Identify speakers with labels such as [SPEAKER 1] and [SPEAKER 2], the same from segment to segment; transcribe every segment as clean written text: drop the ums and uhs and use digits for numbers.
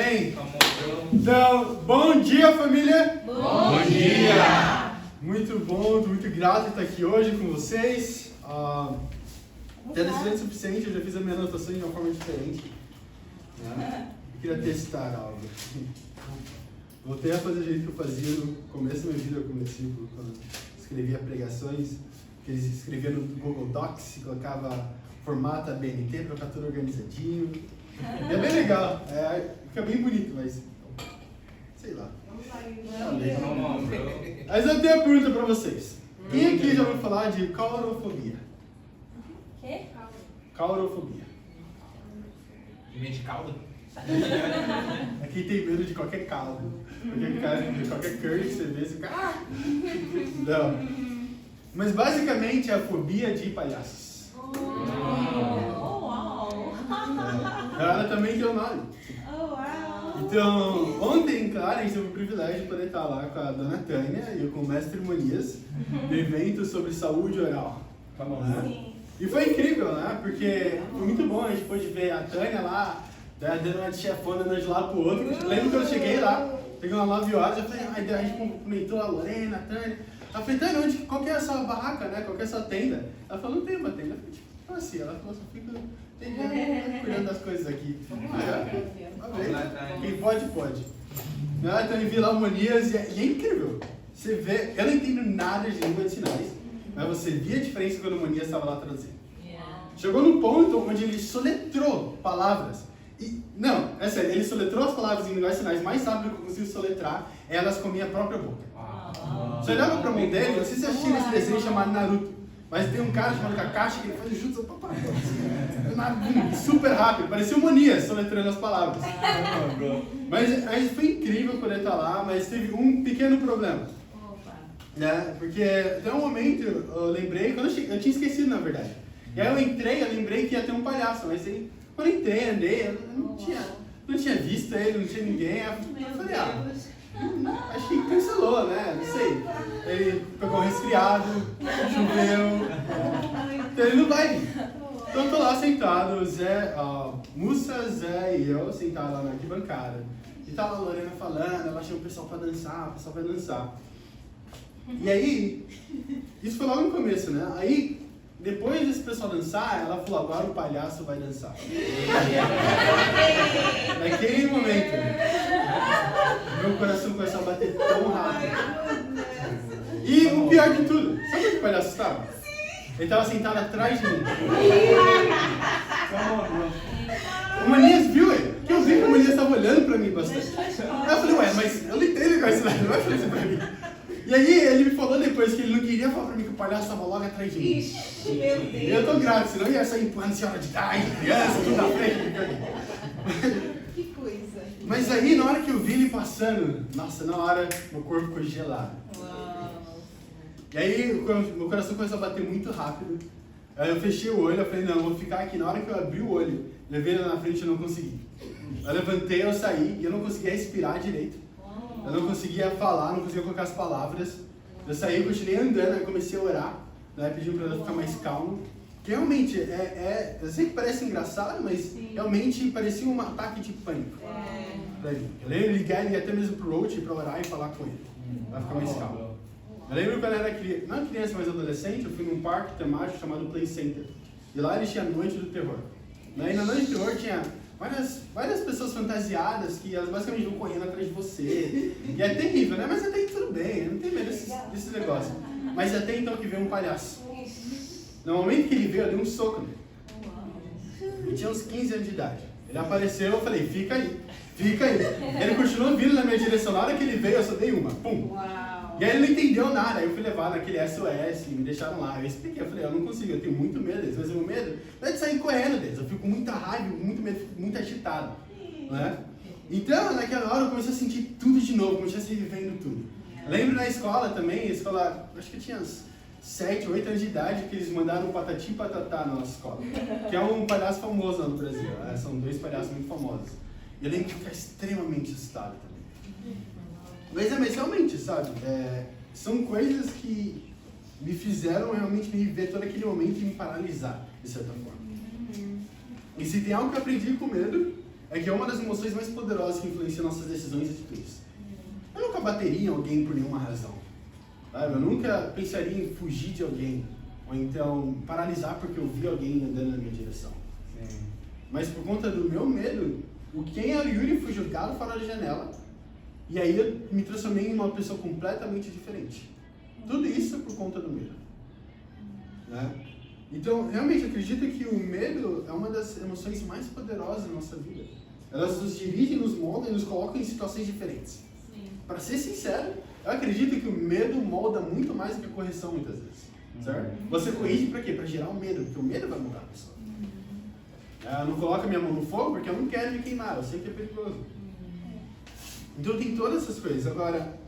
[SPEAKER 1] Amém? Então, bom dia, família!
[SPEAKER 2] Bom dia!
[SPEAKER 1] Muito bom, estou muito grato de estar aqui hoje com vocês. Já decisão o suficiente, eu já fiz a minha anotação de uma forma diferente. Né? Eu queria testar algo. Voltei a fazer o jeito que eu fazia no começo da minha vida como discípulo, quando escrevia pregações, que eles escreviam no Google Docs e colocava formato BNT para ficar tudo organizadinho. E é bem legal, fica bem bonito, mas sei lá. Mas eu tenho uma pergunta para vocês. Quem aqui já ouviu falar de caurofobia?
[SPEAKER 2] Quê?
[SPEAKER 1] Caurofobia.
[SPEAKER 3] Medo de caldo?
[SPEAKER 1] Aqui tem medo de qualquer caldo. De qualquer curry que você vê, você fica... Não. Mas basicamente é a fobia de palhaços. Ela também tem o nome. Então, ontem, claro, a gente teve o privilégio de poder estar lá com a dona Tânia e com o mestre Monias no evento sobre saúde oral. Né? E foi incrível, né? Porque foi muito bom, a gente pôde ver a Tânia lá, dando uma de chefona de um lado pro outro. Lembro que eu cheguei lá, peguei umas 9 horas, eu falei, a gente cumprimentou a Lorena, a Tânia. Ela falou, Tânia, qual que é a sua barraca, né? Qual que é a sua tenda? Ela falou, não tem uma tenda. Eu falei, tipo assim, ela falou, só fica cuidando das coisas aqui. Quem pode, pode. Então eu vi lá Monias e é incrível. Você vê, eu não entendo nada de língua de sinais, mas você via a diferença quando o Monias estava lá traduzindo. Chegou num ponto onde ele soletrou palavras. E, não, é sério, ele soletrou as palavras em linguagem de sinais mais rápido que eu consigo soletrar, elas com a minha própria boca. Você olhava pra mão dele, não sei se você assistiu esse desenho chamado Naruto, mas tem um cara chamado Kakashi que ele faz jutsu super rápido, parecia o Monias soletrando as palavras. Mas foi incrível poder estar lá, mas teve um pequeno problema. Né? Porque até um momento eu lembrei, quando eu tinha esquecido na verdade. E aí eu lembrei que ia ter um palhaço, mas aí, quando eu entrei, andei, eu não tinha visto ele, não tinha ninguém. Eu falei, acho que cancelou, né? Não sei. Ele pegou um resfriado, choveu, então ele não vai vir. Então eu tô lá sentado, Mussa, Zé e eu sentados lá na arquibancada. E tava a Lorena falando, ela chamou o pessoal pra dançar, o pessoal vai dançar. E aí, isso foi logo no começo, né? Aí, depois desse pessoal dançar, ela falou, agora o palhaço vai dançar. Naquele momento, meu coração começou a bater tão rápido. E o pior de tudo, sabe onde o palhaço estava? Ele estava sentado atrás de mim. O Manias viu ele, porque eu vi que o Manias estava olhando pra mim bastante. Aí eu falei, mas eu não entendo qual é esse lado, não vai fazer isso pra mim. E aí ele me falou depois que ele não queria falar pra mim que o palhaço estava logo atrás de mim.
[SPEAKER 2] Ixi, meu Deus.
[SPEAKER 1] E eu tô grato, senão ia sair empurrando senhora de idade, criança, tudo na frente.
[SPEAKER 2] Que coisa.
[SPEAKER 1] Mas aí, na hora que eu vi ele passando, nossa, na hora, meu corpo ficou gelado.
[SPEAKER 2] Uau.
[SPEAKER 1] E aí, meu coração começou a bater muito rápido. Aí eu fechei o olho, eu falei, não, eu vou ficar aqui. Na hora que eu abri o olho, levei ele na frente e eu não consegui. Eu levantei, eu saí e eu não conseguia respirar direito. Eu não conseguia falar, não conseguia colocar as palavras. Eu saí, continuei andando, aí comecei a orar, né, pedindo para ela ficar mais calmo. Que realmente, eu sei que parece engraçado, mas realmente parecia um ataque de pânico. Pra mim. Eu lembro de ligar ele até mesmo pro Roach para orar e falar com ele, para ficar mais calmo. Eu lembro quando eu era criança, mas adolescente, eu fui num parque temático chamado Play Center. E lá eles tinham a Noite do Terror. E na Noite do Terror tinha várias pessoas fantasiadas que elas basicamente vão correndo atrás de você. E é terrível, né? Mas até aí tudo bem, eu não tenho medo desse negócio. Mas até então que veio um palhaço. No momento que ele veio, eu dei um soco nele. Ele tinha uns 15 anos de idade. Ele apareceu, eu falei, fica aí. Ele continuou vindo na minha direção. Na hora que ele veio, eu só dei uma. Pum. E aí ele não entendeu nada. Aí eu fui levar naquele SOS, me deixaram lá. Eu expliquei, eu falei, eu não consigo, eu tenho muito medo deles. Mas o meu medo não é de sair correndo deles. Eu fico com muita raiva, muito medo, fico muito agitado. Né? Então, naquela hora eu comecei a sentir tudo de novo, comecei a se vivendo tudo. Lembro na escola também, acho que eu tinha uns 7, 8 anos de idade, que eles mandaram o Patati e Patatá na nossa escola. Que é um palhaço famoso lá no Brasil. São 2 palhaços muito famosos. E eu lembro de ficar extremamente assustado também. Mas realmente, sabe? São coisas que me fizeram realmente me viver todo aquele momento e me paralisar, de certa forma. E se tem algo que eu aprendi com medo, é que é uma das emoções mais poderosas que influenciam nossas decisões e atitudes. Eu nunca bateria em alguém por nenhuma razão. Sabe? Eu nunca pensaria em fugir de alguém, ou então paralisar porque eu vi alguém andando na minha direção.
[SPEAKER 4] Sim.
[SPEAKER 1] Mas por conta do meu medo, quem é o Yuri foi jogado fora da janela, e aí eu me transformei em uma pessoa completamente diferente. Tudo isso por conta do medo. Né? Então, realmente, eu acredito que o medo é uma das emoções mais poderosas da nossa vida. Elas nos dirigem, nos moldam e nos colocam em situações diferentes. Para ser sincero, eu acredito que o medo molda muito mais do que a correção muitas vezes. Certo? Você corrige para quê? Para gerar o medo, porque o medo vai mudar a pessoa. Eu não coloco a minha mão no fogo porque eu não quero me queimar, eu sei que é perigoso. Então tem todas essas coisas. Agora,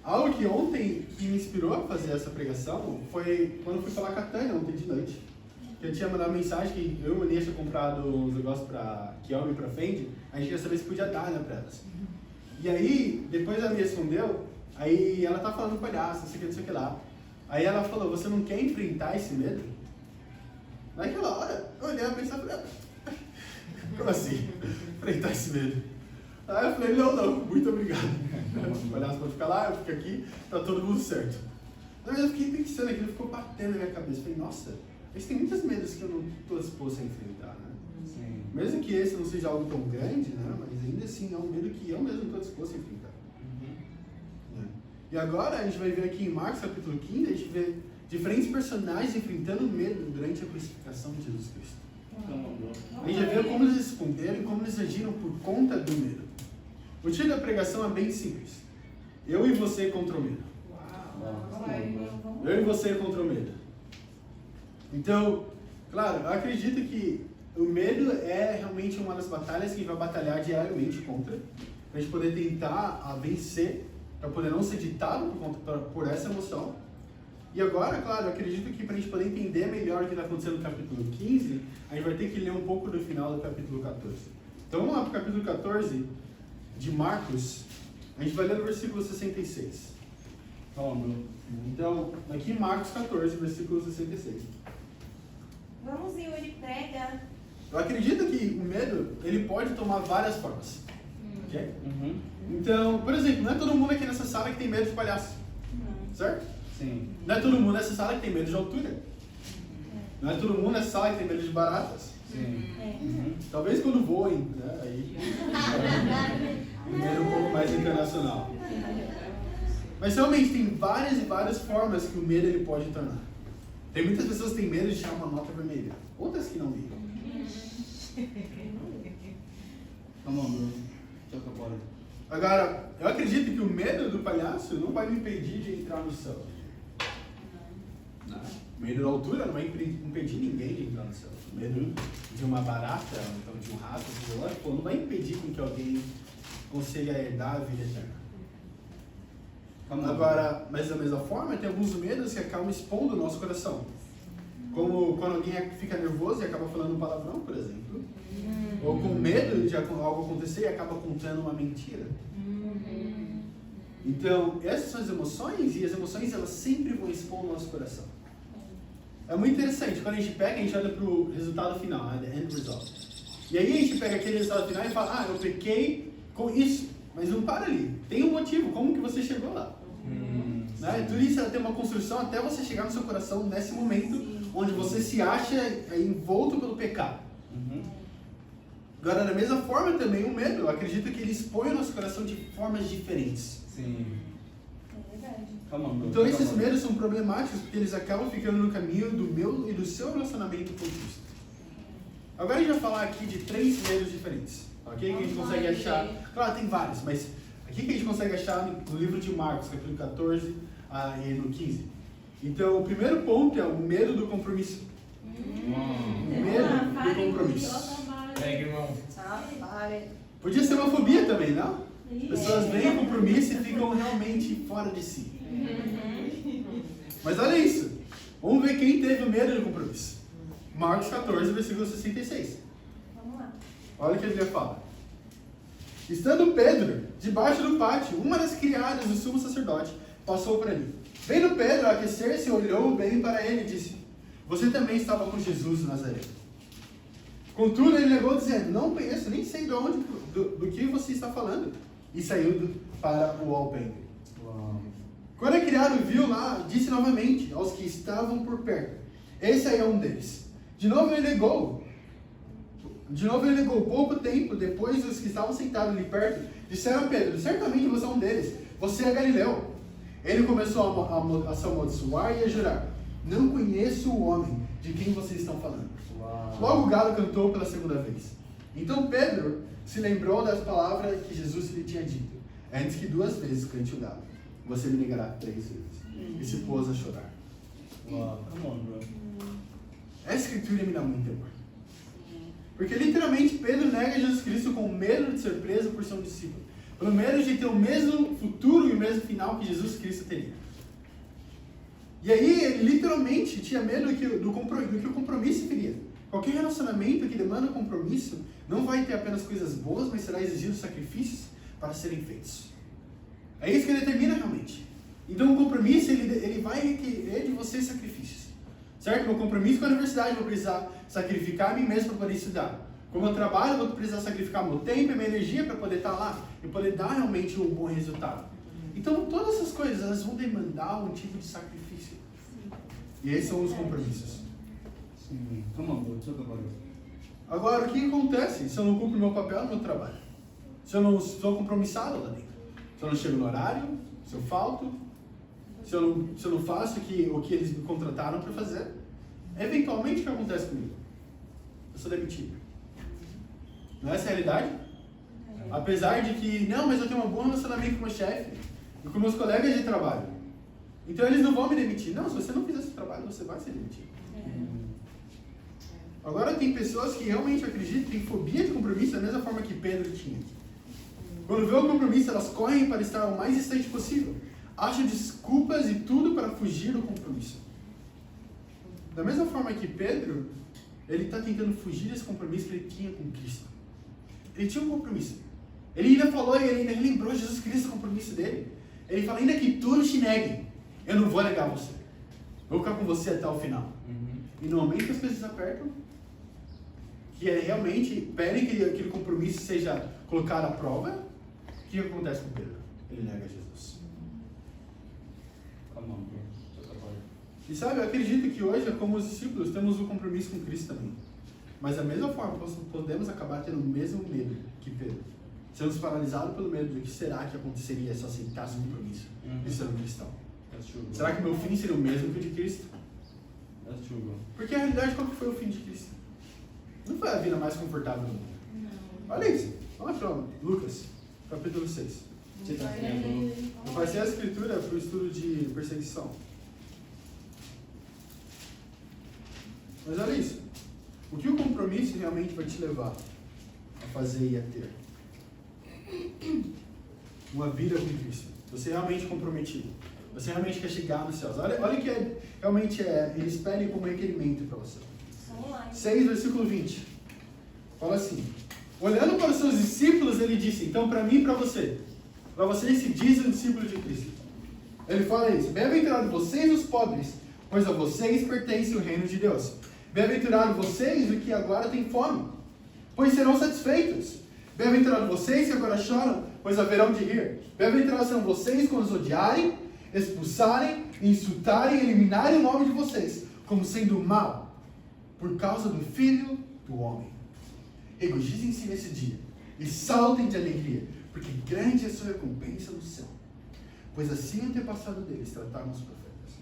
[SPEAKER 1] algo que ontem que me inspirou a fazer essa pregação foi quando eu fui falar com a Tânia ontem de noite. Que eu tinha mandado mensagem que eu e o Manê tinha comprado uns negócios para Kiyomi e para Fendi, a gente queria saber se podia dar, né, para elas. E aí, depois ela me respondeu, aí ela tá falando palhaço, não sei o que lá. Aí ela falou, você não quer enfrentar esse medo? Naquela hora, eu olhei a mensagem e falei, como assim? Enfrentar esse medo? Aí eu falei, não, muito obrigado. O palhaço pode ficar lá, eu fico aqui, tá todo mundo certo. Mas eu fiquei pensando, aquilo ficou batendo na minha cabeça. Eu falei, nossa, mas tem muitos medos que eu não estou disposto a enfrentar, né?
[SPEAKER 4] Sim.
[SPEAKER 1] Mesmo que esse não seja algo tão grande, né? Mas ainda assim é um medo que eu mesmo não estou disposto a enfrentar. Né? E agora a gente vai ver aqui em Marcos capítulo 15, a gente vê diferentes personagens enfrentando medo durante a crucificação de Jesus Cristo. A gente vai ver como eles responderam e como eles agiram por conta do medo. O título da pregação é bem simples. Eu e você contra o medo. Eu e você contra o medo. Então, claro, eu acredito que o medo é realmente uma das batalhas que a gente vai batalhar diariamente contra, para a gente poder tentar vencer, para poder não ser ditado por essa emoção. E agora, claro, eu acredito que para a gente poder entender melhor o que está acontecendo no capítulo 15, a gente vai ter que ler um pouco do final do capítulo 14. Então vamos lá para o capítulo 14 de Marcos, a gente vai ler no versículo 66. Então, aqui em Marcos 14, versículo 66.
[SPEAKER 2] Vamos, Yuri, prega.
[SPEAKER 1] Eu acredito que o medo, ele pode tomar várias formas. Ok? Então, por exemplo, não é todo mundo aqui nessa sala que tem medo de palhaço. Certo?
[SPEAKER 4] Sim.
[SPEAKER 1] Não é todo mundo nessa sala que tem medo de altura. Não é todo mundo nessa sala que tem medo de baratas.
[SPEAKER 4] Sim.
[SPEAKER 1] Talvez quando voem, né? Aí, um medo um pouco mais internacional. Mas realmente tem várias e várias formas que o medo ele pode tornar. Tem muitas pessoas que têm medo de tirar uma nota vermelha. Outras que não ligam. Agora, eu acredito que o medo do palhaço não vai me impedir de entrar no céu. O medo da altura não vai impedir ninguém de entrar no céu. O medo de uma barata, então de um rato, não vai impedir com que alguém consiga herdar a vida eterna. Agora, mas da mesma forma, tem alguns medos que acabam expondo o nosso coração. Como quando alguém fica nervoso e acaba falando um palavrão, por exemplo. Ou com medo de algo acontecer e acaba contando uma mentira. Então, essas são as emoções, e as emoções elas sempre vão expor o nosso coração. É muito interessante, quando a gente pega, a gente olha para o resultado final, né? The end result. E aí a gente pega aquele resultado final e fala, eu pequei com isso. Mas não para ali. Tem um motivo, como que você chegou lá? Né? Tudo isso tem uma construção até você chegar no seu coração nesse momento onde você se acha envolto pelo pecado. Agora, da mesma forma também o medo, eu acredito que ele expõe o nosso coração de formas diferentes.
[SPEAKER 4] Sim.
[SPEAKER 2] É verdade.
[SPEAKER 1] Então esses medos são problemáticos porque eles acabam ficando no caminho do meu e do seu relacionamento com Cristo. Agora a gente vai falar aqui de 3 medos diferentes, ok? Que a gente consegue achar, claro, tem vários, mas aqui que a gente consegue achar no livro de Marcos, capítulo 14 e no 15. Então o primeiro ponto é o medo do compromisso. O medo do compromisso.
[SPEAKER 3] Pega, irmão.
[SPEAKER 1] Podia ser uma fobia também, não? Pessoas veem o compromisso e ficam realmente fora de si. Mas olha isso. Vamos ver quem teve o medo do compromisso. Marcos 14, versículo 66.
[SPEAKER 2] Vamos lá.
[SPEAKER 1] Olha o que a Bíblia fala. Estando Pedro debaixo do pátio, uma das criadas do sumo sacerdote passou por ali. Vendo Pedro aquecer-se, olhou bem para ele e disse: Você também estava com Jesus de Nazaré. Contudo, ele negou dizendo, não conheço, nem sei do que você está falando. E saiu para o alpendre. Quando a criada o viu lá, disse novamente aos que estavam por perto, esse aí é um deles. De novo ele negou. Pouco tempo depois, os que estavam sentados ali perto disseram a Pedro, certamente você é um deles, você é Galileu. Ele começou a se amaldiçoar e a jurar, não conheço o homem de quem vocês estão falando. Logo o galo cantou pela segunda vez. Então Pedro se lembrou das palavras que Jesus lhe tinha dito, antes que 2 vezes cante o galo, você me negará 3 vezes. E se pôs a chorar. Essa escritura me dá muito temor. Porque literalmente Pedro nega Jesus Cristo com medo de ser preso por ser um discípulo. Pelo medo de ter o mesmo futuro e o mesmo final que Jesus Cristo teria. E aí ele literalmente tinha medo do que o compromisso teria. Qualquer relacionamento que demanda compromisso não vai ter apenas coisas boas, mas será exigido sacrifícios para serem feitos. É isso que ele determina realmente. Então o compromisso ele vai requerer de você sacrifícios. Certo? Meu compromisso com a universidade, eu vou precisar sacrificar a mim mesmo para poder estudar. Como eu trabalho, eu vou precisar sacrificar meu tempo e minha energia para poder estar lá e poder dar realmente um bom resultado. Então, todas essas coisas, elas vão demandar um tipo de sacrifício. E esses são os compromissos. Agora, o que acontece se eu não cumpro meu papel no meu trabalho? Se eu não sou compromissado lá dentro? Se eu não chego no horário? Se eu falto? Se eu não faço o que eles me contrataram para fazer? Eventualmente, o que acontece comigo? Eu sou demitido. Não é essa a realidade? Apesar de que, não, mas eu tenho um bom relacionamento com o meu chefe e com meus colegas de trabalho. Então eles não vão me demitir. Não, se você não fizer esse trabalho, você vai ser demitido. Agora tem pessoas que realmente acreditam, têm fobia de compromisso da mesma forma que Pedro tinha. Quando vê o compromisso, elas correm para estar o mais distante possível. Acham desculpas e tudo para fugir do compromisso. Da mesma forma que Pedro, ele está tentando fugir desse compromisso que ele tinha com Cristo. Ele tinha um compromisso. Ele ainda falou, ele ainda lembrou Jesus Cristo, o compromisso dele. Ele fala, ainda que todos te neguem, eu não vou negar você. Eu vou ficar com você até o final. E no momento que as coisas apertam, que realmente pedem que aquele compromisso seja colocado à prova, o que acontece com Pedro? Ele nega Jesus. E sabe, eu acredito que hoje, como os discípulos, temos um compromisso com Cristo também. Mas da mesma forma, podemos acabar tendo o mesmo medo que Pedro. Sermos paralisados pelo medo do que será que aconteceria se eu aceitasse o compromisso de ser um cristão. Será que meu fim seria o mesmo que o de Cristo? Porque a realidade, qual que foi o fim de Cristo? Não foi a vida mais confortável do mundo. Olha isso. Vamos para Lucas, capítulo 6. Eu passei a escritura para o estudo de perseguição. Mas olha isso. O que o compromisso realmente vai te levar a fazer e a ter? Uma vida com Cristo. Você é realmente comprometido. Você realmente quer chegar nos céus. Olha o que realmente eles pedem como requerimento para você. 6, versículo 20. Fala assim. Olhando para os seus discípulos, ele disse, então para mim e para vocês se diz um discípulo de Cristo. Ele fala isso. Bem-aventurados vocês os pobres, pois a vocês pertence o reino de Deus. Bem-aventurados vocês os que agora têm fome, pois serão satisfeitos. Bem-aventurados vocês que agora choram, pois haverão de rir. Bem-aventurados serão vocês quando os odiarem, expulsarem, insultarem e eliminarem o nome de vocês, como sendo mal, por causa do Filho do Homem. Regozijem-se nesse dia e saltem de alegria, porque grande é a sua recompensa no céu. Pois assim o antepassado deles trataram os profetas.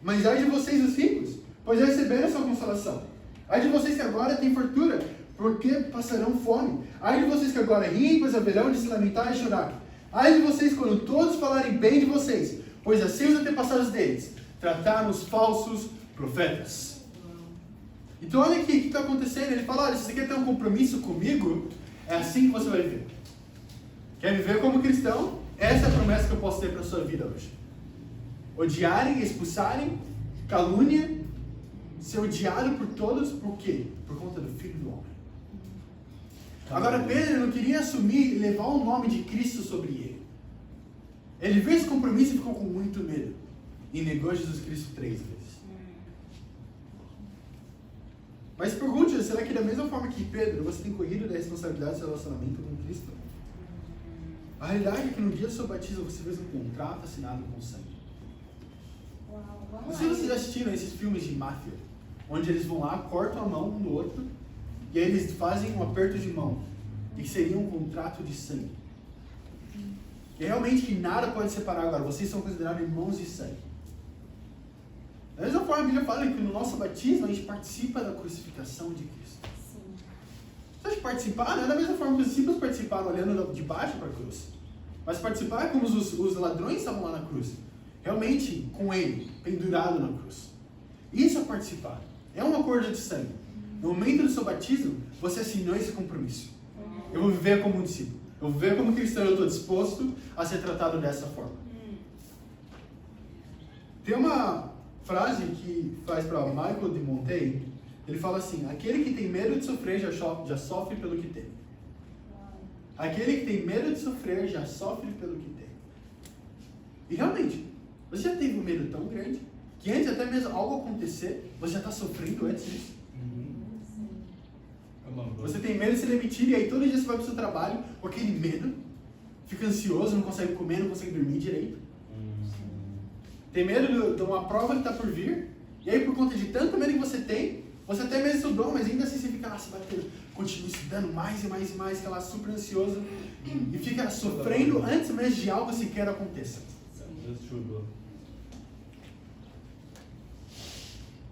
[SPEAKER 1] Mas ai de vocês os ricos, pois já receberam a sua consolação. Ai de vocês que agora têm fartura, porque passarão fome. Ai de vocês que agora riem, pois haverão de se lamentar e chorar. Ai de vocês quando todos falarem bem de vocês, pois assim os antepassados deles trataram os falsos profetas. Então olha aqui o que está acontecendo. Ele fala, olha, se você quer ter um compromisso comigo, é assim que você vai viver. Quer viver como cristão? Essa é a promessa que eu posso ter para a sua vida hoje. Odiarem, expulsarem, calúnia, ser odiado por todos, por quê? Por conta do Filho do Homem. Agora Pedro não queria assumir e levar o nome de Cristo sobre ele. Ele viu esse compromisso e ficou com muito medo. E negou Jesus Cristo 3 vezes. Mas pergunte será que da mesma forma que Pedro, você tem corrido da responsabilidade do seu relacionamento com Cristo? A realidade é que no dia do seu batismo você fez um contrato assinado com o sangue.
[SPEAKER 2] Uau,
[SPEAKER 1] Não
[SPEAKER 2] vamos
[SPEAKER 1] sei se
[SPEAKER 2] lá.
[SPEAKER 1] vocês já assistiram esses filmes de máfia, onde eles vão lá, cortam a mão um do outro, e aí eles fazem um aperto de mão, e que seria um contrato de sangue. E realmente que nada pode separar agora, vocês são considerados irmãos de sangue. Da mesma forma, a Bíblia fala que no nosso batismo a gente participa da crucificação de Cristo.
[SPEAKER 2] Sim.
[SPEAKER 1] Você acha participar não é da mesma forma que os discípulos participaram olhando de baixo para a cruz. Mas participar é como os ladrões estavam lá na cruz. Realmente com ele, pendurado na cruz. Isso é participar. É um acordo de sangue. No momento do seu batismo, você assinou esse compromisso. Eu vou viver como um discípulo. Eu vou viver como cristão. Eu estou disposto a ser tratado dessa forma. Tem uma frase que faz para Michael de Montaigne. Ele fala assim: aquele que tem medo de sofrer já sofre pelo que tem. Aquele que tem medo de sofrer já sofre pelo que tem. E realmente, você já teve um medo tão grande que antes até mesmo algo acontecer, você já está sofrendo antes disso. Você tem medo de ser demitido e aí todo dia você vai para o seu trabalho com aquele medo, fica ansioso, não consegue comer, não consegue dormir direito. Tem medo de uma prova que está por vir, e aí por conta de tanto medo que você tem, você até mesmo estudou, mas ainda assim você fica lá se batendo, continua estudando mais e mais e mais, fica lá super ansioso e fica sofrendo antes mesmo de algo sequer aconteça.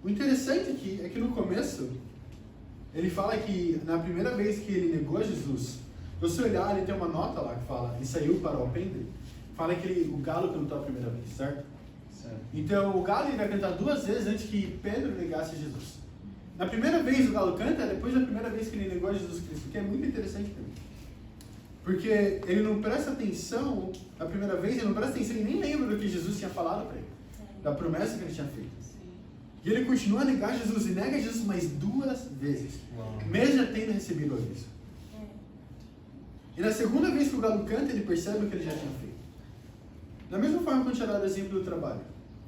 [SPEAKER 1] O interessante aqui é que no começo, ele fala que na primeira vez que ele negou Jesus, se você olhar, ele tem uma nota lá que fala, ele saiu para o alpendre, fala que o galo cantou a primeira vez, certo? Então o galo ele vai cantar 2 vezes antes que Pedro negasse Jesus. Na primeira vez o galo canta, depois da primeira vez que ele negou a Jesus Cristo, que é muito interessante para mim. Porque ele não presta atenção, na primeira vez, ele não presta atenção e nem lembra do que Jesus tinha falado para ele, da promessa que ele tinha feito. E ele continua a negar Jesus e nega Jesus mais 2 vezes, mesmo já tendo recebido o aviso. E na segunda vez que o galo canta, ele percebe o que ele já tinha feito. Da mesma forma que eu tinha dado exemplo do trabalho,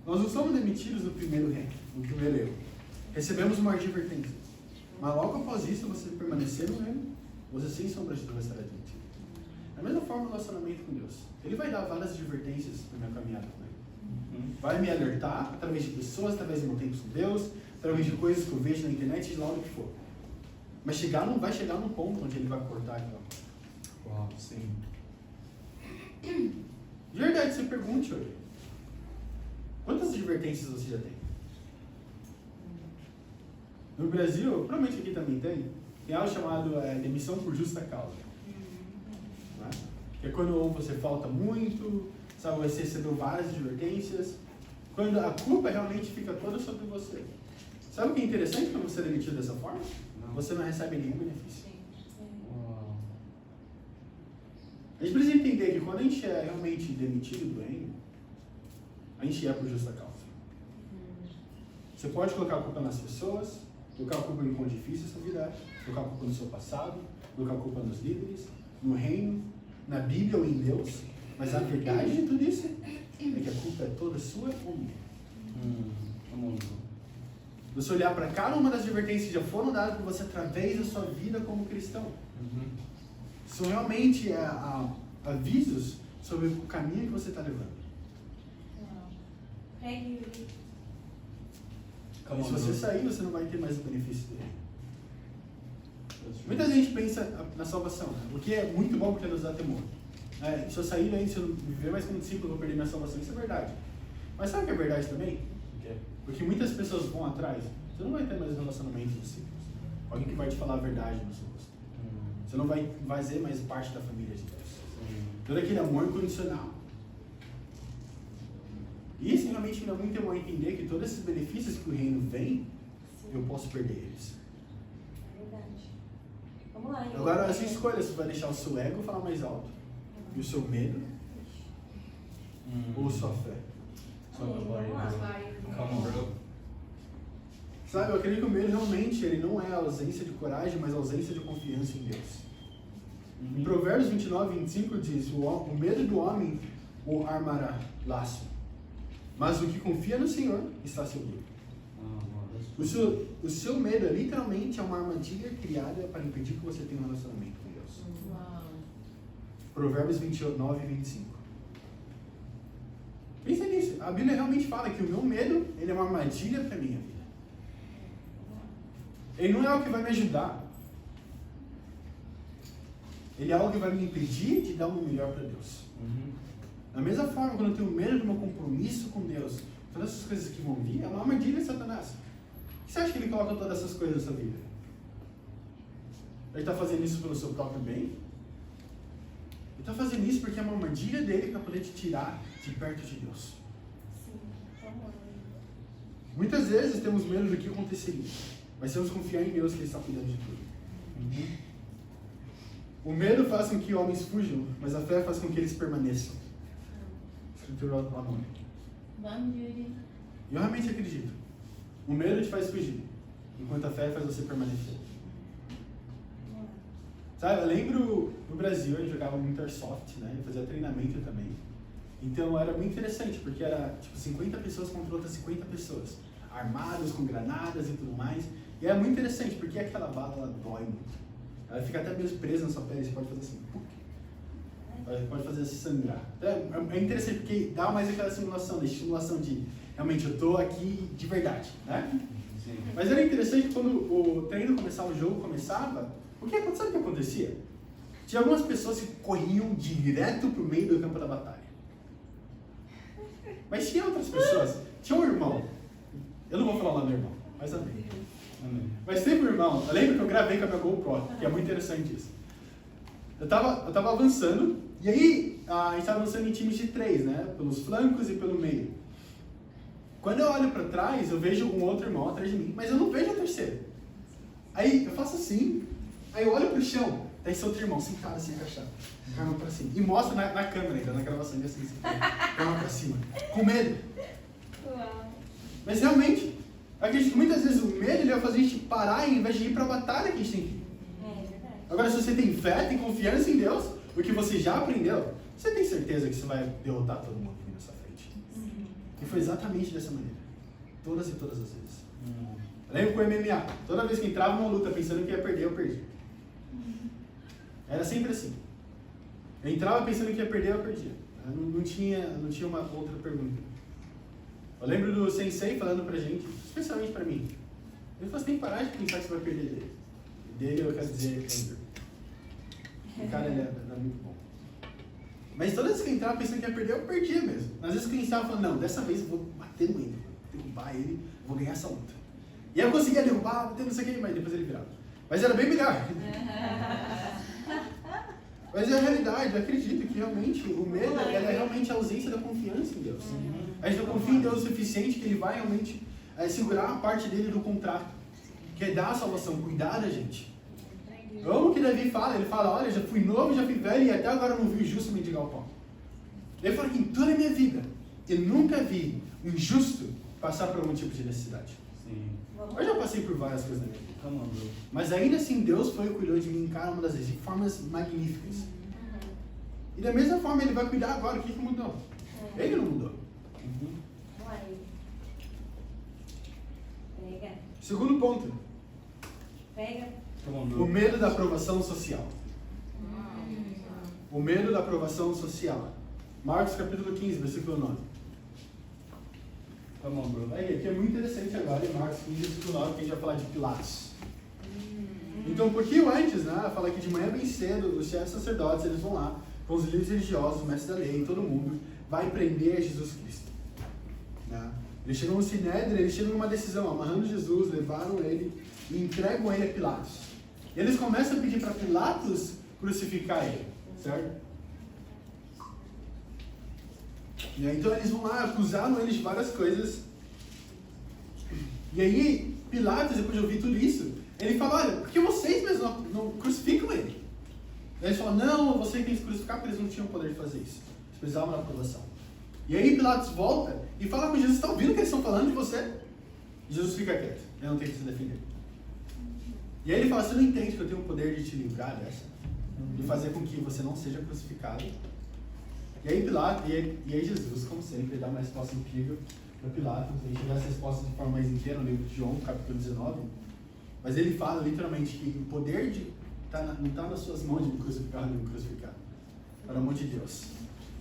[SPEAKER 1] nós não somos demitidos no primeiro erro. Recebemos uma advertência. Mas logo após isso, você permanecer no erro, você sem sombra de dúvida estará demitido. Da mesma forma o relacionamento com Deus. Ele vai dar várias advertências na minha caminhada com Ele. Vai me alertar através de pessoas, através do meu tempo com Deus, através de coisas que eu vejo na internet, seja lá o que for. Mas não vai chegar num ponto onde Ele vai cortar aquela coisa.
[SPEAKER 4] Uau, sim.
[SPEAKER 1] De verdade, você pergunte hoje. Quantas advertências você já tem? No Brasil, provavelmente aqui também tem algo chamado demissão por justa causa. Né? Que é quando você falta muito, sabe, você recebeu várias advertências, quando a culpa realmente fica toda sobre você. Sabe o que é interessante quando você é demitido dessa forma?
[SPEAKER 4] Não.
[SPEAKER 1] Você não recebe nenhum benefício.
[SPEAKER 4] Uau.
[SPEAKER 1] A gente precisa entender que quando a gente é realmente demitido do reino, a gente é por justa causa. Você pode colocar a culpa nas pessoas, colocar a culpa em quão difícil essa vida é, colocar a culpa no seu passado, colocar a culpa nos líderes, no reino, na Bíblia ou em Deus, mas a verdade de tudo isso é que a culpa é toda sua ou minha. Você olhar para cada uma das advertências que já foram dadas por você através da sua vida como cristão. São realmente avisos sobre o caminho que você está levando.
[SPEAKER 2] Pegue
[SPEAKER 1] E se você sair, você não vai ter mais o benefício dele. Muita gente pensa na salvação, né? O que é muito bom porque nos dá temor. Se eu sair daí, se eu não viver mais como discípulo, eu vou perder minha salvação. Isso é verdade. Mas sabe o que é verdade também? Porque muitas pessoas vão atrás, você não vai ter mais relacionamento com discípulos. Alguém que vai te falar a verdade no seu rosto. Você não vai fazer mais parte da família de Deus. Todo aquele amor incondicional. E isso realmente me dá muito temor a entender que todos esses benefícios que o reino vem, eu posso perder eles.
[SPEAKER 2] É verdade. Vamos lá.
[SPEAKER 1] Agora, a sua escolha, você vai deixar o seu ego falar mais alto, e o seu medo, ou sua fé.
[SPEAKER 2] Vamos lá.
[SPEAKER 4] Calma, bro.
[SPEAKER 1] Sabe, eu acredito que o medo realmente ele não é a ausência de coragem, mas a ausência de confiança em Deus. Em Provérbios 29:25 diz, o medo do homem o armará laço, mas o que confia no Senhor está seguro. O seu medo é literalmente uma armadilha criada para impedir que você tenha um relacionamento com Deus.
[SPEAKER 2] Uau.
[SPEAKER 1] Provérbios 29 e 25. Pensa nisso. A Bíblia realmente fala que o meu medo, ele é uma armadilha para a minha vida. Ele não é algo que vai me ajudar. Ele é algo que vai me impedir de dar o melhor para Deus. Da mesma forma, quando eu tenho medo do meu compromisso com Deus, todas essas coisas que vão vir, é uma armadilha de Satanás. Por que você acha que ele coloca todas essas coisas na sua vida? Ele está fazendo isso pelo seu próprio bem? Ele está fazendo isso porque é uma armadilha dele para poder te tirar de perto de Deus.
[SPEAKER 2] Sim, vamos lá.
[SPEAKER 1] Muitas vezes temos medo do que aconteceria, mas temos que confiar em Deus que Ele está cuidando de tudo. O medo faz com que homens fujam, mas a fé faz com que eles permaneçam. Escritura ao nome.
[SPEAKER 2] Vamos, Yuri.
[SPEAKER 1] E eu realmente acredito. O medo te faz fugir, enquanto a fé faz você permanecer. Sabe, eu lembro no Brasil, a gente jogava muito Airsoft, né? Eu fazia treinamento também. Então era muito interessante, porque era tipo 50 pessoas contra outras 50 pessoas, armadas com granadas e tudo mais. E é muito interessante, porque aquela bala ela dói muito. Ela fica até mesmo presa na sua pele, você pode fazer assim, pode fazer sangrar. É interessante, porque dá mais aquela simulação, da estimulação de realmente eu tô aqui de verdade, né?
[SPEAKER 4] Sim.
[SPEAKER 1] Mas era interessante quando o treino começava, o jogo começava, sabe o que acontecia? Tinha algumas pessoas que corriam direto pro meio do campo da batalha. Mas tinha outras pessoas, tinha um irmão, eu não vou falar o nome do irmão, mas amém. Mas teve um irmão, eu lembro que eu gravei com a minha GoPro, que é muito interessante isso. Eu tava avançando, e aí a gente estava avançando em times de 3, né? Pelos flancos e pelo meio. Quando eu olho para trás, eu vejo um outro irmão atrás de mim, mas eu não vejo o terceiro. Aí eu faço assim, aí eu olho pro chão, tá esse outro irmão sentado assim, agachado, com a arma pra cima. E mostra na câmera ainda, na gravação, assim, com a arma pra cima, com medo.
[SPEAKER 2] Uau.
[SPEAKER 1] Mas realmente, eu acredito que muitas vezes o medo ele vai fazer a gente parar e, ao invés de ir para a batalha que a gente tem que ir.
[SPEAKER 2] É verdade.
[SPEAKER 1] Agora, se você tem fé, tem confiança em Deus, o que você já aprendeu, você tem certeza que você vai derrotar todo mundo aqui na sua frente. E foi exatamente dessa maneira. Todas e todas as vezes. Eu lembro com o MMA, toda vez que entrava numa luta pensando que ia perder, eu perdi. Era sempre assim. Eu entrava pensando que ia perder, eu perdia. Eu não tinha uma outra pergunta. Eu lembro do sensei falando pra gente, especialmente pra mim. Ele falou, você tem que parar de pensar que você vai perder dele. Dele eu quero dizer Andrew. O cara ele era muito bom. Mas todas as vezes que eu entrava pensando que ia perder, eu perdia mesmo. Às vezes que eu estava falando, não, dessa vez eu vou bater no Andrew, vou derrubar ele, vou ganhar essa luta. E aí eu conseguia derrubar, bater não sei o que, mas depois ele virava. Mas era bem melhor. Mas é a realidade, eu acredito que realmente o medo ela é realmente a ausência da confiança em Deus. A gente não confia em Deus o suficiente que Ele vai realmente segurar a parte dele do contrato, que é dar a salvação, cuidar da gente. Eu amo o que Davi fala, ele fala, olha, já fui novo, já fui velho e até agora não vi o justo mendigar o pão. Ele fala que em toda a minha vida, eu nunca vi um justo passar por algum tipo de necessidade.
[SPEAKER 4] Sim.
[SPEAKER 1] Eu já passei por várias coisas na minha vida.
[SPEAKER 4] Come on, bro.
[SPEAKER 1] Mas ainda assim, Deus foi e cuidou de mim em cada uma das vezes, de formas magníficas. E da mesma forma, Ele vai cuidar agora. O que mudou? Ele não mudou.
[SPEAKER 2] Vamos lá, Yuri. Pega.
[SPEAKER 1] Segundo ponto,
[SPEAKER 2] Pega.
[SPEAKER 4] Come on,
[SPEAKER 1] o
[SPEAKER 4] bro.
[SPEAKER 1] medo da aprovação social. O medo da aprovação social. Marcos capítulo 15, versículo 9.
[SPEAKER 4] Come on, bro.
[SPEAKER 1] Aí, aqui é muito interessante agora em Marcos 15, versículo 9, que a gente vai falar de Pilatos. Então, um pouquinho antes, né, fala que de manhã bem cedo, os chefes sacerdotes, eles vão lá, com os líderes religiosos, os mestres da lei, todo mundo, vai prender Jesus Cristo. Né? Eles chegam no Sinédrio, eles chegam numa decisão, amarrando Jesus, levaram ele e entregam ele a Pilatos. E eles começam a pedir para Pilatos crucificar ele, certo? E aí, então eles vão lá, acusaram eles de várias coisas. E aí, Pilatos, depois de ouvir tudo isso, ele fala, olha, por que vocês mesmos não crucificam ele? E eles falam, não, você tem que crucificar porque eles não tinham poder de fazer isso. Eles precisavam da aprovação. E aí Pilatos volta e fala com Jesus, está ouvindo o que eles estão falando de você? E Jesus fica quieto, ele não tem que se defender. E aí ele fala, você não entende que eu tenho o poder de te livrar dessa? De fazer com que você não seja crucificado? E aí Pilatos, e aí Jesus, como sempre, dá uma resposta incrível. para Pilatos. A gente vê essa resposta de forma mais inteira no livro de João, capítulo 19. Mas ele fala literalmente que o poder não está nas suas mãos de me crucificar ou de me crucificar. Está na mão de Deus.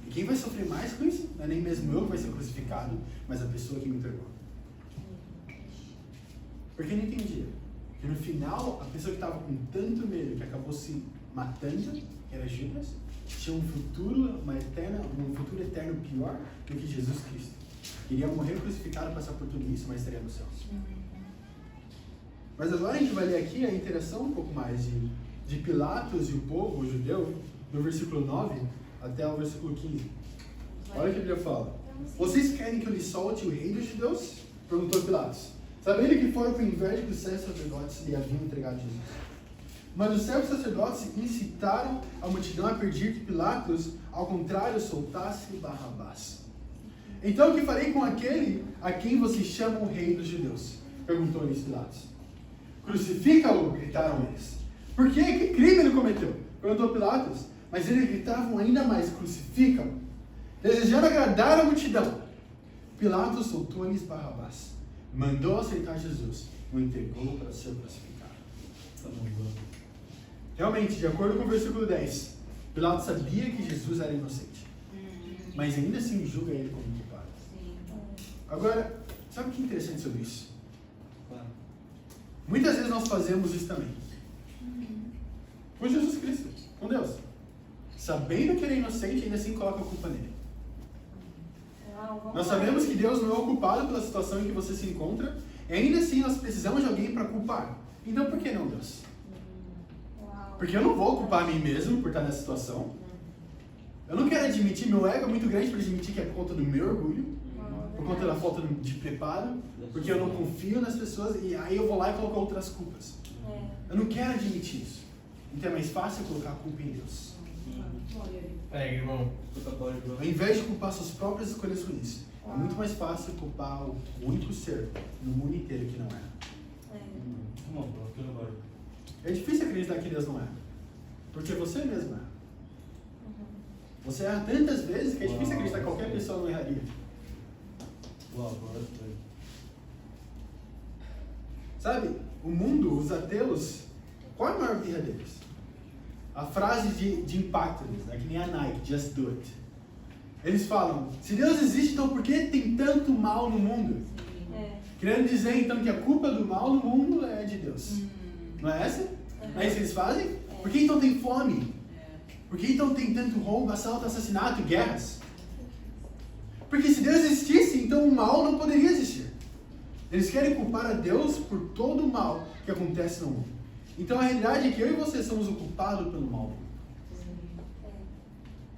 [SPEAKER 1] E quem vai sofrer mais com isso? Não é nem mesmo eu que vai ser crucificado, mas a pessoa que me entregou. Porque não entendia. Que no final, a pessoa que estava com tanto medo, que acabou se matando, que era Judas, tinha um futuro eterno pior do que Jesus Cristo. Iria morrer crucificado, passar por tudo isso, mas estaria nos céus. Mas agora a gente vai ler aqui a interação um pouco mais de Pilatos e o povo, o judeu, do versículo 9 até o versículo 15. Olha o que a Bíblia fala. Vocês querem que eu lhe solte o rei dos judeus? Perguntou Pilatos. Sabendo que foram por inveja que os servos sacerdotes lhe haviam entregado Jesus. Mas os servos sacerdotes incitaram a multidão a pedir que Pilatos, ao contrário, soltasse Barrabás. Então o que farei com aquele a quem vocês chamam o rei dos judeus? Perguntou-lhes Pilatos. Crucifica-o, gritaram eles. Por quê? Que crime ele cometeu? Perguntou Pilatos. Mas eles gritavam ainda mais, crucifica-o. Desejando agradar a multidão, Pilatos soltou-lhes Barrabás. Mandou aceitar Jesus, o entregou para ser crucificado. Realmente, de acordo com o versículo 10, Pilatos sabia que Jesus era inocente, mas ainda assim julga ele como culpado. Agora, sabe o que é interessante sobre isso? Muitas vezes nós fazemos isso também. Com Jesus Cristo, com Deus. Sabendo que ele é inocente, ainda assim coloca a culpa nele. Nós sabemos que Deus não é o culpado pela situação em que você se encontra, e ainda assim nós precisamos de alguém para culpar. Então por que não Deus? Porque eu não vou culpar a mim mesmo por estar nessa situação. Eu não quero admitir, meu ego é muito grande para admitir que é por conta do meu orgulho, por conta da falta de preparo, porque eu não confio nas pessoas, e aí eu vou lá e coloco outras culpas. Eu não quero admitir isso. Então é mais fácil colocar a culpa em Deus.
[SPEAKER 3] Pega, irmão.
[SPEAKER 1] Ao invés de culpar suas próprias escolhas ruins, é muito mais fácil culpar o único ser no mundo inteiro que não é. É difícil acreditar que Deus não é. Porque você mesmo é. Você erra tantas vezes que é difícil acreditar que qualquer pessoa não erraria. Sabe, o mundo, os ateus, qual é a maior birra deles? A frase de impacto deles, né? Que nem a Nike, just do it. Eles falam, se Deus existe, então por que tem tanto mal no mundo? Querendo dizer, então, que a culpa do mal no mundo é de Deus. Não é essa? Não é isso que eles fazem? Por que então tem fome? Por que então tem tanto roubo, assalto, assassinato, guerras? Porque se Deus existisse, então o mal não poderia existir. Eles querem culpar a Deus por todo o mal que acontece no mundo. Então a realidade é que eu e você somos o culpado pelo mal.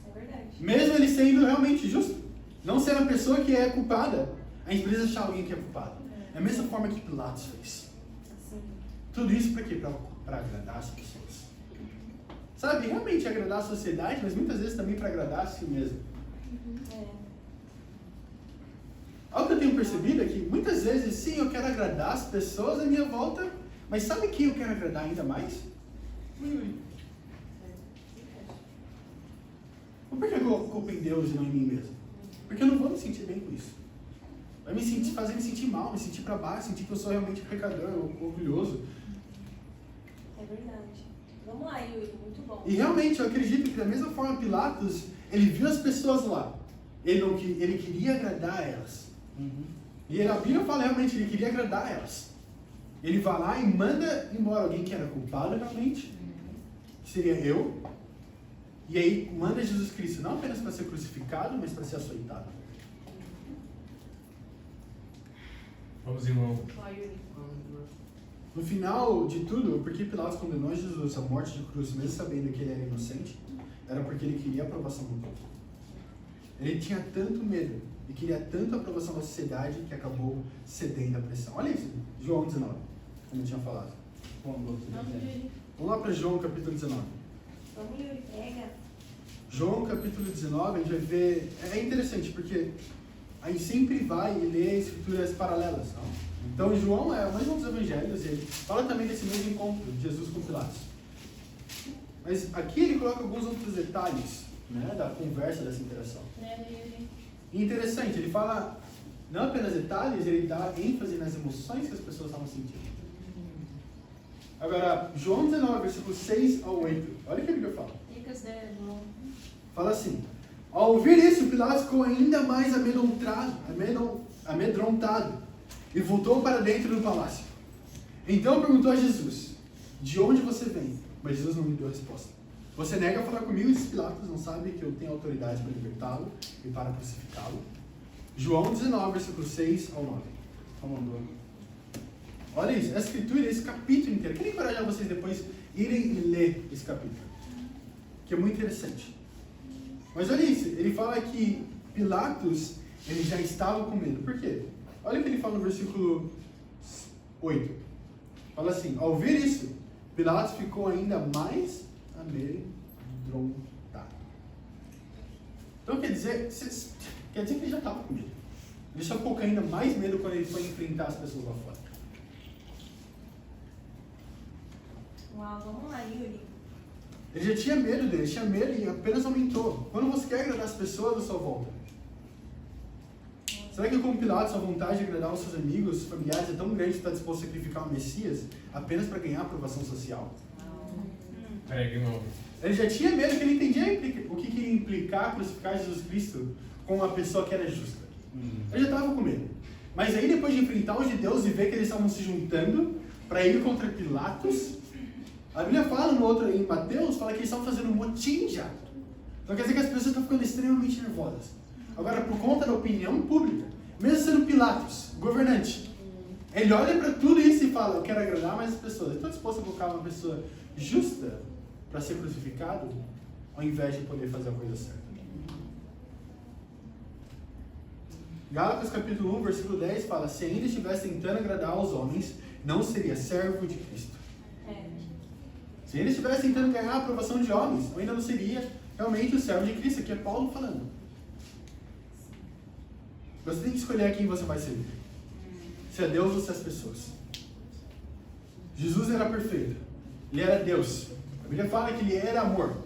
[SPEAKER 2] É verdade.
[SPEAKER 1] Mesmo ele sendo realmente justo. Não sendo a pessoa que é culpada, a gente precisa achar alguém que é culpado. É a mesma forma que Pilatos fez. Tudo isso para quê? Para agradar as pessoas. Sabe, realmente agradar a sociedade, mas muitas vezes também para agradar a si mesmo. Algo que eu tenho percebido é que muitas vezes, sim, eu quero agradar as pessoas à minha volta, mas sabe quem eu quero agradar ainda mais? O Yuri. Por que eu coloco culpa em Deus e não em mim mesmo? Porque eu não vou me sentir bem com isso. Vai fazer me sentir mal, me sentir para baixo, sentir que eu sou realmente pecador, orgulhoso.
[SPEAKER 2] É verdade. Vamos lá, Yuri, muito bom.
[SPEAKER 1] E realmente, eu acredito que da mesma forma Pilatos, ele viu as pessoas lá. Ele queria agradar a elas. E a Bíblia fala realmente, ele queria agradar a elas. Ele vai lá e manda embora alguém que era culpado realmente, que seria eu. E aí manda Jesus Cristo, não apenas para ser crucificado, mas para ser açoitado.
[SPEAKER 3] Vamos, irmão.
[SPEAKER 1] No final de tudo, porque Pilatos condenou Jesus à morte de cruz, mesmo sabendo que ele era inocente, era porque ele queria a aprovação do povo. Ele tinha tanto medo e queria tanto a aprovação da sociedade que acabou cedendo à pressão. Olha isso, João 19, como eu tinha falado.
[SPEAKER 2] Vamos, Yuri.
[SPEAKER 1] Vamos lá para João capítulo 19.
[SPEAKER 2] Vamos, Yuri, pega.
[SPEAKER 1] João capítulo 19, a gente vai ver... É interessante, porque a gente sempre vai e lê escrituras paralelas, não? Então João é mais um dos evangelhos, e ele fala também desse mesmo encontro de Jesus com Pilatos. Mas aqui ele coloca alguns outros detalhes, né, da conversa, dessa interação. E interessante, ele fala não apenas detalhes, ele dá ênfase nas emoções que as pessoas estavam sentindo. Agora, João 19, versículos 6 ao 8. Olha o que a Bíblia fala.
[SPEAKER 2] Dicas dela, irmão.
[SPEAKER 1] Fala assim: ao ouvir isso, Pilatos ficou ainda mais amedrontado e voltou para dentro do palácio. Então perguntou a Jesus: de onde você vem? Mas Jesus não me deu resposta. Você nega falar comigo? Disse Pilatos: não sabe que eu tenho autoridade para libertá-lo e para crucificá-lo? João 19, versículo 6 ao 9. Olha isso, essa escritura, esse capítulo inteiro. Queria encorajar vocês depois irem e ler esse capítulo, que é muito interessante. Mas olha isso, ele fala que Pilatos, ele já estava com medo. Por quê? Olha o que ele fala no versículo 8. Fala assim: ao ouvir isso, Pilatos ficou ainda mais amedrontado. Então quer dizer que ele já estava com medo. Ele só ficou com ainda mais medo quando ele foi enfrentar as pessoas lá fora.
[SPEAKER 2] Uau, vamos lá, Yuri.
[SPEAKER 1] Ele já tinha medo dele, tinha medo e apenas aumentou. Quando você quer agradar as pessoas à sua volta, será que como Pilatos, a vontade de agradar os seus amigos, familiares é tão grande que está disposto a sacrificar o Messias apenas para ganhar aprovação social?
[SPEAKER 3] Pega, irmão.
[SPEAKER 1] Ele já tinha medo, que ele entendia o que ia implicar crucificar Jesus Cristo com uma pessoa que era justa. Ele já estava com medo. Mas aí depois de enfrentar os judeus e ver que eles estavam se juntando para ir contra Pilatos, a Bíblia fala no outro, em Mateus, fala que eles estavam fazendo um motim já. Então quer dizer que as pessoas estão ficando extremamente nervosas. Agora, por conta da opinião pública, mesmo sendo Pilatos, governante, ele olha para tudo isso e fala: eu quero agradar mais as pessoas. Eu estou disposto a colocar uma pessoa justa para ser crucificado, ao invés de poder fazer a coisa certa. Gálatas capítulo 1, versículo 10 fala: se ainda estivesse tentando agradar aos homens, não seria servo de Cristo. Se ainda estivesse tentando ganhar a aprovação de homens, eu ainda não seria realmente o servo de Cristo. Aqui é Paulo falando. Você tem que escolher a quem você vai servir. Se é Deus ou se é as pessoas. Jesus era perfeito. Ele era Deus. A Bíblia fala que ele era amor.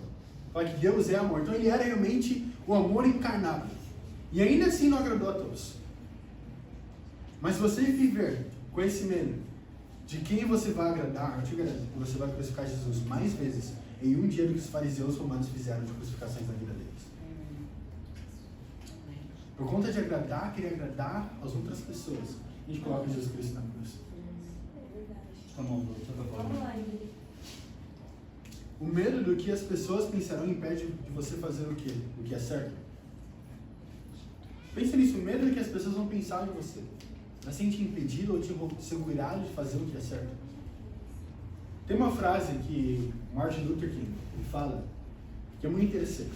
[SPEAKER 1] Fala que Deus é amor. Então ele era realmente o amor encarnado. E ainda assim não agradou a todos. Mas se você viver com esse medo de quem você vai agradar, eu te garanto que você vai crucificar Jesus mais vezes em um dia do que os fariseus romanos fizeram de crucificações na vida deles. Por conta de agradar, querer agradar as outras pessoas, a gente coloca Jesus Cristo na cruz.
[SPEAKER 2] É verdade.
[SPEAKER 4] Tá bom, você tá
[SPEAKER 2] Vamos
[SPEAKER 4] falando.
[SPEAKER 2] lá, Yuri.
[SPEAKER 1] O medo do que as pessoas pensarão impede de você fazer o quê? O que é certo. Pense nisso, o medo do que as pessoas vão pensar de você. Vai se sentir impedido ou te segurado de fazer o que é certo. Tem uma frase que Martin Luther King ele fala, que é muito interessante.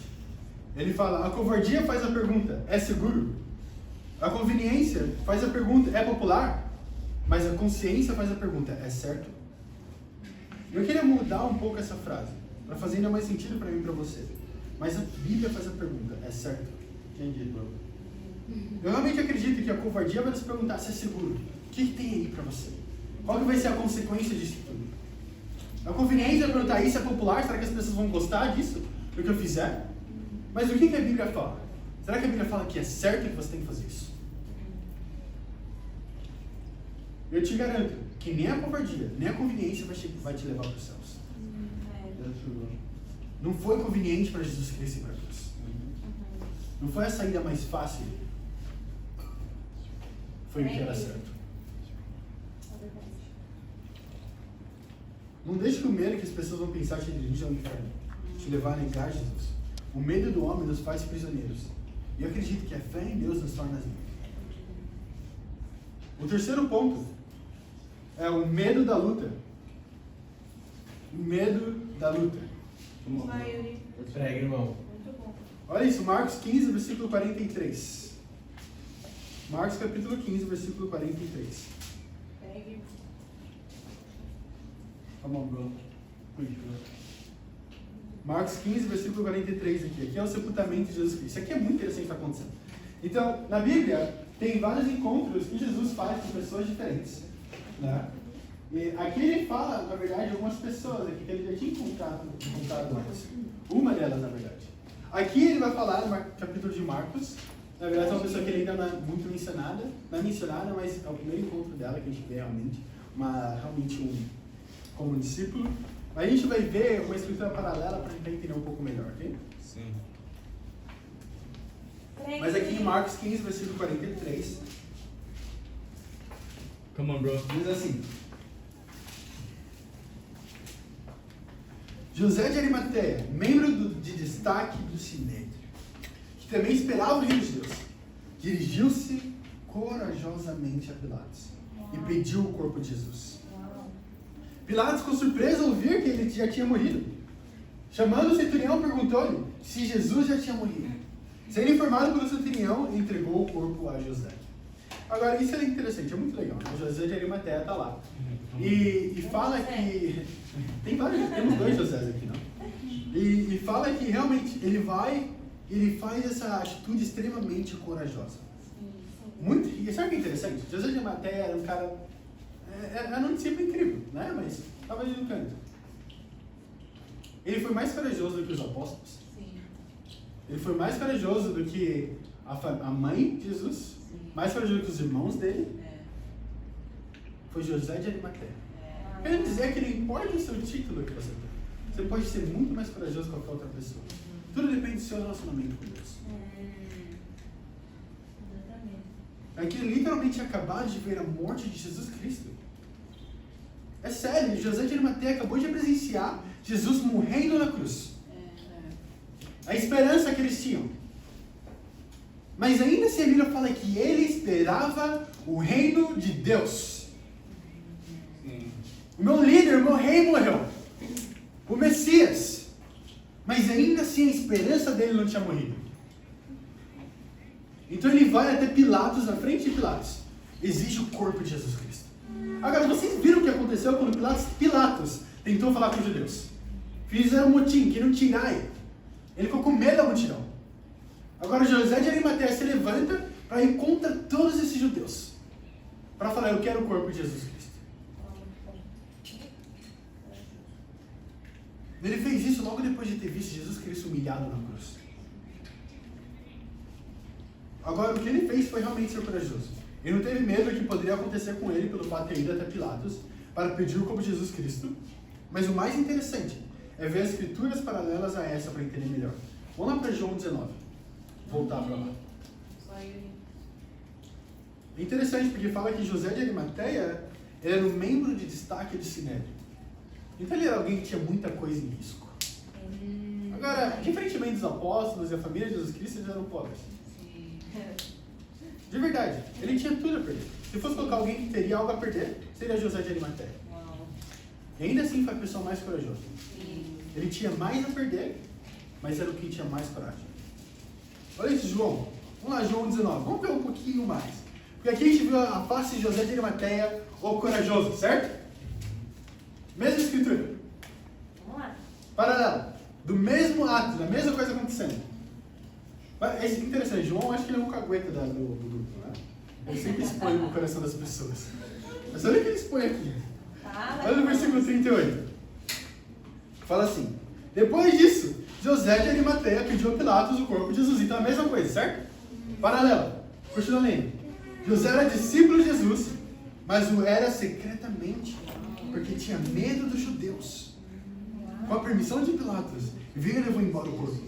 [SPEAKER 1] Ele fala: a covardia faz a pergunta, é seguro? A conveniência faz a pergunta, é popular? Mas a consciência faz a pergunta, é certo? Eu queria mudar um pouco essa frase, para fazer ainda mais sentido para mim e para você. Mas a Bíblia faz a pergunta, é certo?
[SPEAKER 4] Entendi, bro.
[SPEAKER 1] Eu realmente acredito que a covardia vai nos perguntar se é seguro. O que tem aí para você? Qual que vai ser a consequência disso tudo? A conveniência vai perguntar: isso é popular? Será que as pessoas vão gostar disso? Do que eu fizer? Mas o que a Bíblia fala? Será que a Bíblia fala que é certo que você tem que fazer isso? Eu te garanto que nem a covardia, nem a conveniência vai te levar para os céus. Não foi conveniente para Jesus Cristo ir para a cruz. Não foi a saída mais fácil. Foi o que era certo.
[SPEAKER 2] É verdade.
[SPEAKER 1] Não deixe que o medo que as pessoas vão pensar te dirigir ao inferno, te levar a negar Jesus. O medo do homem nos faz prisioneiros. E eu acredito que a fé em Deus nos torna livres. O terceiro ponto é o medo da luta. O medo da luta.
[SPEAKER 2] Vamos lá, Yuri.
[SPEAKER 3] Pega, irmão.
[SPEAKER 2] Muito bom.
[SPEAKER 1] Olha isso, Marcos 15, versículo 43. Marcos capítulo 15, versículo 43.
[SPEAKER 2] Pegue.
[SPEAKER 4] Come on, bro. Preach, bro.
[SPEAKER 1] Marcos 15, versículo 43 aqui. Aqui é o sepultamento de Jesus Cristo. Isso aqui é muito interessante o que está acontecendo. Então, na Bíblia, tem vários encontros que Jesus faz com pessoas diferentes. Né? E aqui ele fala, na verdade, de algumas pessoas aqui que ele já tinha encontrado antes. Uma delas, na verdade. Aqui ele vai falar no capítulo de Marcos, Na verdade, é uma pessoa que ainda não é muito mencionada, não é mencionada, mas é o primeiro encontro dela que a gente vê realmente, como um discípulo. Mas a gente vai ver uma escritura paralela para tentar entender um pouco melhor, ok?
[SPEAKER 3] Sim.
[SPEAKER 1] Mas aqui em Marcos 15, versículo 43,
[SPEAKER 3] Come on, bro.
[SPEAKER 1] diz assim: José de Arimateia, membro de destaque do Sinédrio, que também esperava o reino de Deus, dirigiu-se corajosamente a Pilatos e pediu o corpo de Jesus. Pilatos ficou surpreso ao ouvir que ele já tinha morrido. Chamando o centurião, perguntou-lhe se Jesus já tinha morrido. Sendo informado pelo centurião, entregou o corpo a José. Agora, isso é interessante, é muito legal. Né? José de Arimateia está lá. E fala que... temos 2 Josés aqui, não? E fala que realmente ele faz essa atitude extremamente corajosa. Muito, e sabe o que é interessante? José de Arimateia era um cara... Era um discípulo incrível, né? Mas estava ali no canto. Ele foi mais corajoso do que os apóstolos. Ele foi mais corajoso do que a mãe de Jesus. Mais corajoso que os irmãos dele. Foi José de Arimateia. Quero dizer que não importa o seu título que você tem. Você pode ser muito mais corajoso que qualquer outra pessoa. Tudo depende do seu relacionamento com Deus. Aqui literalmente tinha acabado de ver a morte de Jesus Cristo. É sério, José de Arimateia acabou de presenciar Jesus morrendo na cruz. A esperança que eles tinham. Mas ainda assim a Bíblia fala que ele esperava o reino de Deus. O meu líder, o meu rei morreu. O Messias. Mas ainda assim a esperança dele não tinha morrido. Então ele vai até Pilatos, na frente de Pilatos. Exige o corpo de Jesus Cristo. Agora, vocês viram o que aconteceu quando Pilatos tentou falar com os judeus? Fizeram um motim, queriam tirar ele. Ele ficou com medo da multidão. Agora José de Arimateia se levanta para ir contra todos esses judeus. Para falar, eu quero o corpo de Jesus Cristo. Ele fez isso logo depois de ter visto Jesus Cristo humilhado na cruz. Agora, o que ele fez foi realmente ser corajoso. Ele não teve medo do que poderia acontecer com ele pelo fato de ter ido até Pilatos para pedir o corpo de Jesus Cristo. Mas o mais interessante é ver as escrituras paralelas a essa para entender melhor. Vamos lá para João 19. Voltar para lá. É interessante porque fala que José de Arimateia era um membro de destaque do Sinédrio. Então ele era alguém que tinha muita coisa em risco. Agora, diferentemente dos apóstolos e a família de Jesus Cristo, eles eram pobres. De verdade, ele tinha tudo a perder. Se fosse colocar alguém que teria algo a perder, seria José de Arimateia. E ainda assim foi a pessoa mais corajosa. Ele tinha mais a perder, mas era o que tinha mais coragem. Olha isso, João. Vamos lá, João 19. Vamos ver um pouquinho mais. Porque aqui a gente viu a face de José de Arimateia, o corajoso, certo? Mesma escritura.
[SPEAKER 2] Vamos lá.
[SPEAKER 1] Paralelo. Do mesmo ato, da mesma coisa acontecendo. É interessante, João acho que ele é um cagueta do grupo, né? Ele sempre expõe no coração das pessoas. Mas olha o que ele expõe aqui. Olha no versículo 38. Fala assim: depois disso, José de Arimateia pediu a Pilatos o corpo de Jesus. Então é a mesma coisa, certo? Paralelo. Continua lendo. José era discípulo de Jesus, mas o era secretamente, porque tinha medo dos judeus. Com a permissão de Pilatos, veio e levou embora o corpo.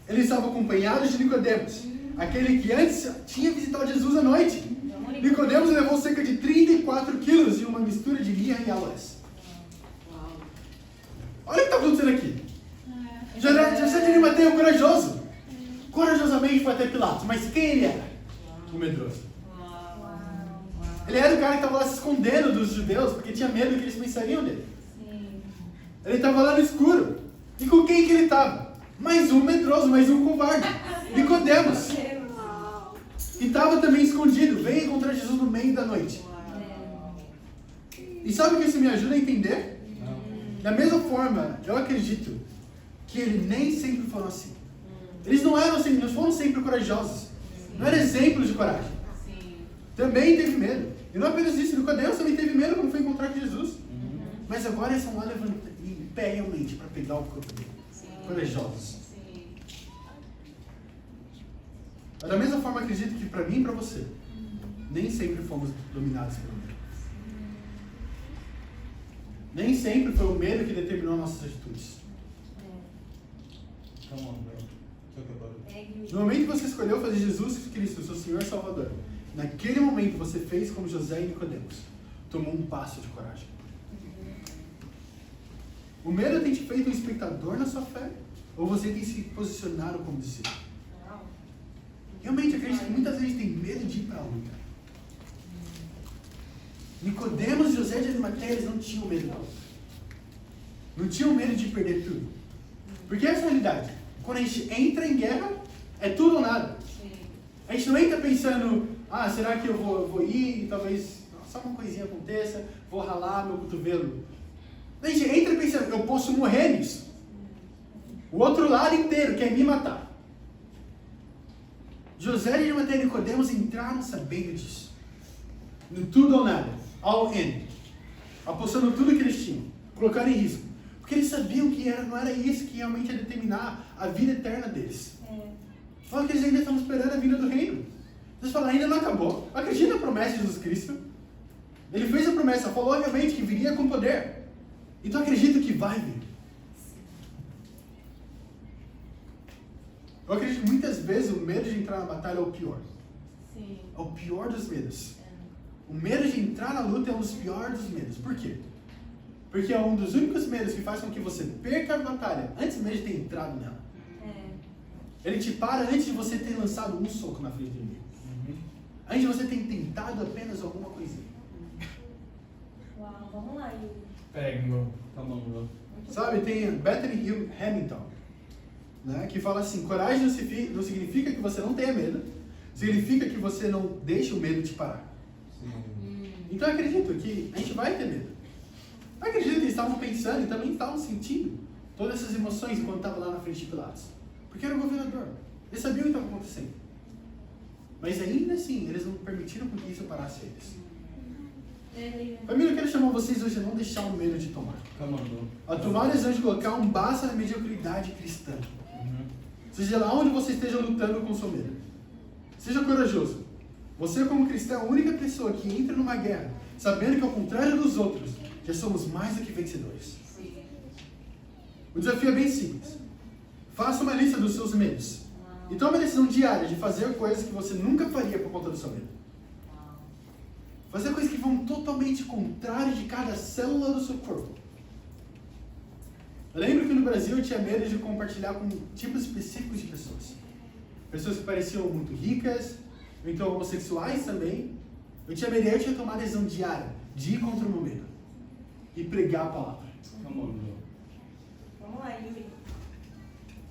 [SPEAKER 1] Ele estava acompanhado de Nicodemos, aquele que antes tinha visitado Jesus à noite. Nicodemos levou cerca de 34 quilos de uma mistura de mirra e aloés. Olha o que está acontecendo aqui. José de Arimateia é um corajoso. Corajosamente foi até Pilatos. Mas quem ele era? O medroso. Ele era o cara que estava lá se escondendo dos judeus, porque tinha medo que eles pensariam dele. Ele estava lá no escuro. E com quem que ele estava? Mais um medroso, mais um covarde. Nicodemos. E estava também escondido. Veio encontrar Jesus no meio da noite. E sabe o que isso me ajuda a entender? Da mesma forma, eu acredito que eles nem sempre foram assim. Eles não eram assim, não foram sempre corajosos. Não eram exemplos de coragem. Também teve medo. E não apenas isso, Nicodemos também teve medo quando foi encontrar com Jesus. Mas agora eles estão lá levantando em pé realmente para pegar o corpo dele. Corajosos. Da mesma forma, acredito que para mim e para você, nem sempre fomos dominados pelo medo. Nem sempre foi o medo que determinou nossas atitudes.
[SPEAKER 4] Come on, bro. Talk about it.
[SPEAKER 2] Pegue
[SPEAKER 1] No momento que você escolheu fazer Jesus Cristo, seu Senhor e Salvador, naquele momento você fez como José e Nicodemos. Tomou um passo de coragem. O medo tem te feito um espectador na sua fé? Ou você tem se posicionado como discípulo?
[SPEAKER 2] Não.
[SPEAKER 1] Realmente, acredito que muitas vezes tem medo de ir para a luta. Nicodemos e José de Arimateia, eles não tinham medo da luta. Não tinham medo de perder tudo. Porque essa é a realidade. Quando a gente entra em guerra, é tudo ou nada.
[SPEAKER 2] Sim.
[SPEAKER 1] A gente não entra pensando, será que eu vou ir e talvez só uma coisinha aconteça, vou ralar meu cotovelo. A gente entra pensando, eu posso morrer nisso. O outro lado inteiro quer me matar. José de Arimateia e Nicodemos entraram sabendo disso. No tudo ou nada. All in. Apostando tudo que eles tinham. Colocaram em risco. Porque eles sabiam que não era isso que realmente ia determinar a vida eterna deles. Falam que eles ainda estão esperando a vinda do reino. Eles falam, ainda não acabou. Acredita na promessa de Jesus Cristo? Ele fez a promessa, falou realmente que viria com poder. Então acredito que vai vir. Eu acredito que muitas vezes o medo de entrar na batalha é o pior.
[SPEAKER 2] Sim.
[SPEAKER 1] É o pior dos medos. O medo de entrar na luta é um dos piores dos medos. Por quê? Porque é um dos únicos medos que faz com que você perca a batalha antes mesmo de ter entrado nela. Ele te para antes de você ter lançado um soco na frente do inimigo. Antes de você ter tentado apenas alguma coisinha.
[SPEAKER 2] Uau, vamos lá, Yuri.
[SPEAKER 3] Pega, irmão.
[SPEAKER 4] Come on, bro.
[SPEAKER 1] Sabe, tem Bethany Hamilton, né, que fala assim, coragem não significa que você não tenha medo, significa que você não deixa o medo te parar.
[SPEAKER 4] Sim.
[SPEAKER 1] Então eu acredito que a gente vai ter medo. Eu acredito que eles estavam pensando e também estavam sentindo todas essas emoções quando estavam lá na frente de Pilatos. Porque era o governador. Eles sabiam o que estava acontecendo. Mas ainda assim, eles não permitiram que isso parasse eles. Família, eu quero chamar vocês hoje a não deixar o medo de tomar.
[SPEAKER 4] Come on, bro.
[SPEAKER 1] A tomar a decisão de colocar um basta na mediocridade cristã. Seja lá onde você esteja lutando com o seu medo. Seja corajoso. Você, como cristão, é a única pessoa que entra numa guerra sabendo que, ao contrário dos outros, já somos mais do que vencedores. O desafio é bem simples. Faça uma lista dos seus medos. E tome a decisão diária de fazer coisas que você nunca faria por conta do seu medo. Fazer coisas que vão totalmente contrário de cada célula do seu corpo. Eu lembro que no Brasil eu tinha medo de compartilhar com tipos específicos de pessoas. Pessoas que pareciam muito ricas, ou então homossexuais também. Eu tinha medo, eu tinha tomado a decisão diária de ir contra o meu medo. E pregar a palavra.
[SPEAKER 4] Come on, bro.
[SPEAKER 2] Vamos lá, Yuri.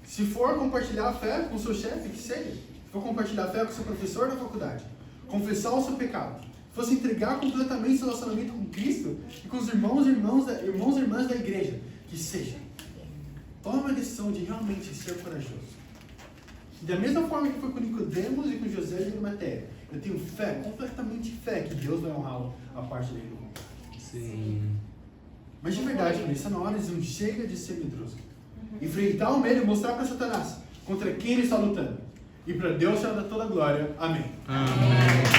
[SPEAKER 1] Se for compartilhar a fé com o seu chefe, que seja. Se for compartilhar a fé com o seu professor da faculdade. Confessar o seu pecado. Se fosse entregar completamente seu relacionamento com Cristo e com os irmãos e irmãs da igreja. Que seja. Tome uma decisão de realmente ser corajoso. E da mesma forma que foi com Nicodemos e com José de Arimateia, eu tenho fé, completamente fé, que Deus vai honrá-lo a parte dele do mundo.
[SPEAKER 4] Sim.
[SPEAKER 1] Mas de verdade, está na hora de não chega de ser medroso. Enfrentar o medo e mostrar para Satanás contra quem ele está lutando. E para Deus seja toda a glória. Amém.
[SPEAKER 3] Amém.